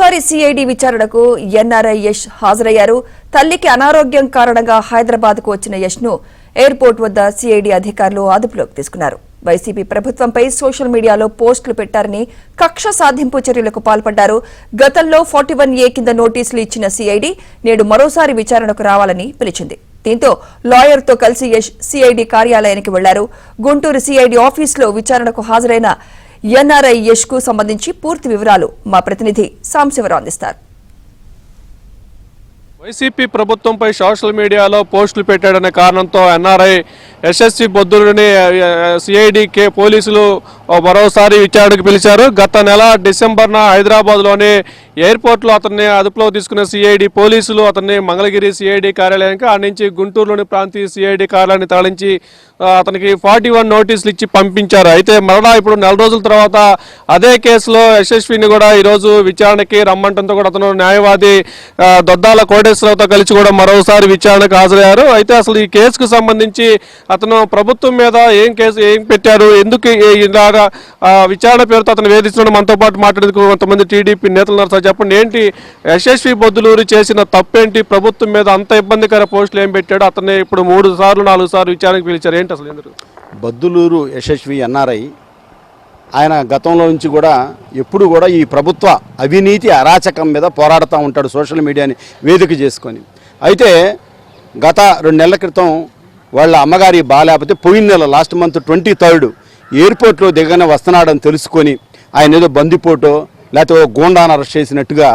మరోసారి సిఐడి విచారణకు ఎన్ఆర్ఐ యష్ హాజరయ్యారు. తల్లికి అనారోగ్యం కారణంగా హైదరాబాద్ కు వచ్చిన యష్ ను ఎయిర్పోర్ట్ వద్ద సిఐడి అధికారులు అదుపులోకి తీసుకున్నారు. వైసీపీ ప్రభుత్వంపై సోషల్ మీడియాలో పోస్టులు పెట్టారని కక్ష సాధింపు చర్యలకు పాల్పడ్డారు. గతంలో 41A కింద నోటీసులు ఇచ్చిన సిఐడి నేడు మరోసారి విచారణకు రావాలని పిలిచింది. దీంతో లాయర్తో కలిసి యష్ సిఐడి కార్యాలయానికి వెళ్లారు. గుంటూరు సిఐడి ఆఫీసులో విచారణకు హాజరైన ఎన్ఆర్ఐ యష్ కు సంబంధించి పూర్తి వివరాలు మా ప్రతినిధి సాంశివరావు అందిస్తారు. వైసీపీ ప్రభుత్వంపై సోషల్ మీడియాలో పోస్టులు పెట్టాడనే కారణంతో ఎన్ఆర్ఐ ఎస్ఎస్సి బొద్దులని సిఐడి పోలీసులు మరోసారి విచారణకు పిలిచారు. గత నెల డిసెంబర్న హైదరాబాద్లోని ఎయిర్పోర్ట్లో అతన్ని అదుపులో తీసుకున్న సిఐడి పోలీసులు అతన్ని మంగళగిరి సిఐడి కార్యాలయానికి ఆ నుంచి గుంటూరులోని ప్రాంతీయ సిఐడి కార్యాలయాన్ని తరలించి అతనికి 41 నోటీసులు ఇచ్చి పంపించారు. అయితే మరలా ఇప్పుడు నెల రోజుల తర్వాత అదే కేసులో యశస్విని కూడా ఈరోజు విచారణకి రమ్మంటంతో కూడా అతను న్యాయవాది దొద్దాల కోటేశ్వరరావుతో కలిసి కూడా మరోసారి విచారణకు హాజరయ్యారు. అయితే అసలు ఈ కేసుకు సంబంధించి అతను ప్రభుత్వం మీద ఏం పెట్టారు, ఎందుకు ఇలాగా విచారణ పేరుతో అతను వేధిస్తున్నాడు, మనతో పాటు మాట్లాడేందుకు కొంతమంది టీడీపీ నేతలు ఉన్నారు. సార్ చెప్పండి, ఏంటి యశస్వి బొద్దులూరు చేసిన తప్పేంటి, ప్రభుత్వం మీద అంత ఇబ్బందికర పోస్టులు ఏం పెట్టాడు, అతన్ని ఇప్పుడు 3 సార్లు 4 సార్లు విచారణకు పిలిచారు, ఏంటి అసలు ఎందుకు? బొద్దులూరు యశస్వి ఎన్ఆర్ఐ ఆయన గతంలో నుంచి కూడా ఎప్పుడు కూడా ఈ ప్రభుత్వ అవినీతి అరాచకం మీద పోరాడుతూ ఉంటాడు సోషల్ మీడియాని వేదిక చేసుకొని. అయితే గత 2 నెలల క్రితం వాళ్ళ అమ్మగారి బాగాలేకపోతే పోయిన నెల లాస్ట్ మంత్ 23rd ఎయిర్పోర్ట్లో దిగనే వస్తున్నాడని తెలుసుకొని ఆయన ఏదో బందిపోటో లేకపోతే గూండాను అరెస్ట్ చేసినట్టుగా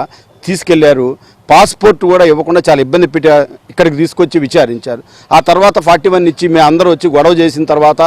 తీసుకెళ్లారు. పాస్పోర్ట్ కూడా ఇవ్వకుండా చాలా ఇబ్బంది పెట్టి ఇక్కడికి తీసుకొచ్చి విచారించారు. ఆ తర్వాత 41 ఇచ్చి మేము అందరూ వచ్చి గొడవ చేసిన తర్వాత